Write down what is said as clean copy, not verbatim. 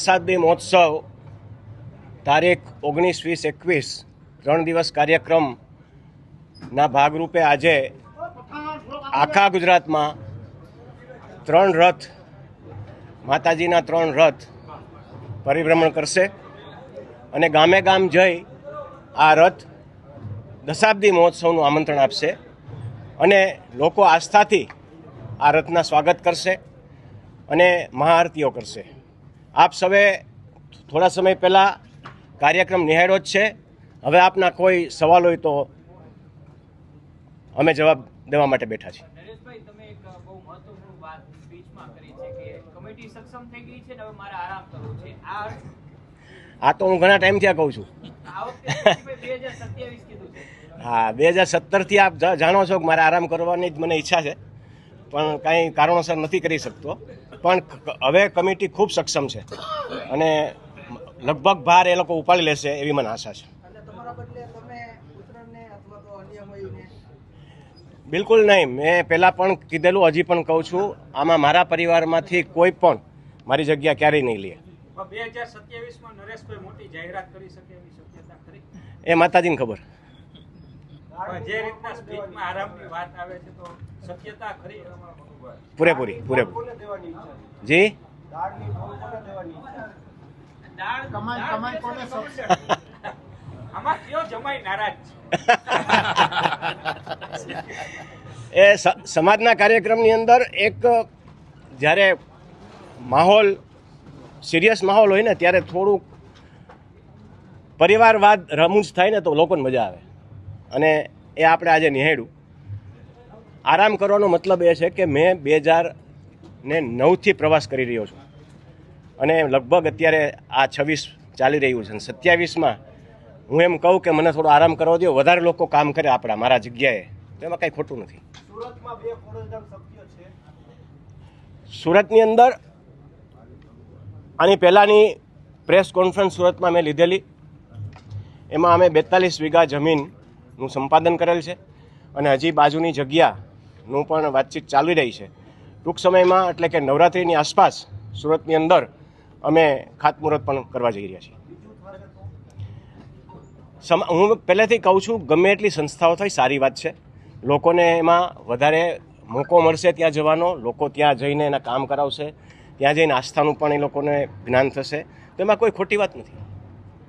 દશાબ્દી મહોત્સવ તારીખ 19, 20, 21 3 દિવસ કાર્યક્રમના ભાગરૂપે આજે આખા ગુજરાતમાં 3 રથ, માતાજીના 3 રથ પરિભ્રમણ કરશે અને ગામે ગામ જઈ આ રથ દશાબ્દી મહોત્સવનું આમંત્રણ આપશે અને લોકો આસ્થાથી આ રથના સ્વાગત કરશે અને મહાઆરતીઓ કરશે। આપ સૌએ થોડા સમય પહેલાં કાર્યક્રમ નિહાળ્યો જ છે। હવે આપના કોઈ સવાલ હોય તો અમે જવાબ દેવા માટે બેઠા છીએ। નરેશભાઈ, તમે એક બહુ મહત્વપૂર્ણ વાત સ્પીચમાં કરી છે કે કમિટી સક્ષમ થઈ ગઈ છે ને હવે મારે આરામ કરવો છે। આ તો હું ઘણા ટાઈમથી આ કહું છું। આ વખતે 2027 કીધું છે। હા, 2017થી આપ જાણો છો કે મારે આરામ કરવાની જ મને ઈચ્છા છે, પણ કાંઈ કારણોસર નથી કરી શકતો। પણ હવે કમિટી ખૂબ સક્ષમ છે અને લગભગ ભાર એ લોકો ઉપાડી લેશે એવી મને આશા છે। બિલકુલ નહીં, મેં પહેલાં પણ કીધેલું, હજી પણ કહું છું, આમાં મારા પરિવારમાંથી કોઈ પણ મારી જગ્યા ક્યારેય નહીં લે। 2027માં નરેશભાઈ મોટી જાહેરાત કરી શકે એવી શક્યતા ખરી? એ માતાજીને ખબર। જે રીતના સ્પીચમાં આરામની વાત આવે છે તો શક્યતા ખરી? પૂરેપૂરી। જી, કમાઈ કોને સોંપશે? આમાં કયો જમાઈ નારાજ એ સમાજના કાર્યક્રમની અંદર એક જ્યારે માહોલ સિરિયસ માહોલ હોય ને ત્યારે થોડુંક પરિવારવાદ રમૂજ થાય ને તો લોકોને મજા આવે અને એ આપણે આજે નિહાળ્યું। આરામ કરવાનો મતલબ એ છે કે મેં 2009થી પ્રવાસ કરી રહ્યો છું અને લગભગ અત્યારે આ 26 ચાલી રહ્યું છે અને 27માં હું એમ કહું કે મને થોડો આરામ કરવા દો, વધારે લોકો કામ કરે આપણા મારા જગ્યાએ, તો એમાં કાંઈ ખોટું નથી। સુરતની અંદર આની પહેલાંની પ્રેસ કોન્ફરન્સ સુરતમાં મેં લીધેલી, એમાં અમે 42 વીઘા જમીનનું સંપાદન કરેલ છે અને હજી બાજુની જગ્યાનું પણ વાતચીત ચાલી રહી છે। ટૂંક સમયમાં એટલે કે નવરાત્રિની આસપાસ સુરતની અંદર અમે ખાતમુહૂર્ત પણ કરવા જઈ રહ્યા છીએ। હું પહેલેથી કહું છું, ગમે એટલી સંસ્થાઓ થાય સારી વાત છે, લોકોને એમાં વધારે મોકો મળશે ત્યાં જવાનો, લોકો ત્યાં જઈને એના કામ કરાવશે, ત્યાં જઈને આસ્થાનું પણ એ લોકોને જ્ઞાન થશે, તો એમાં કોઈ ખોટી વાત નથી।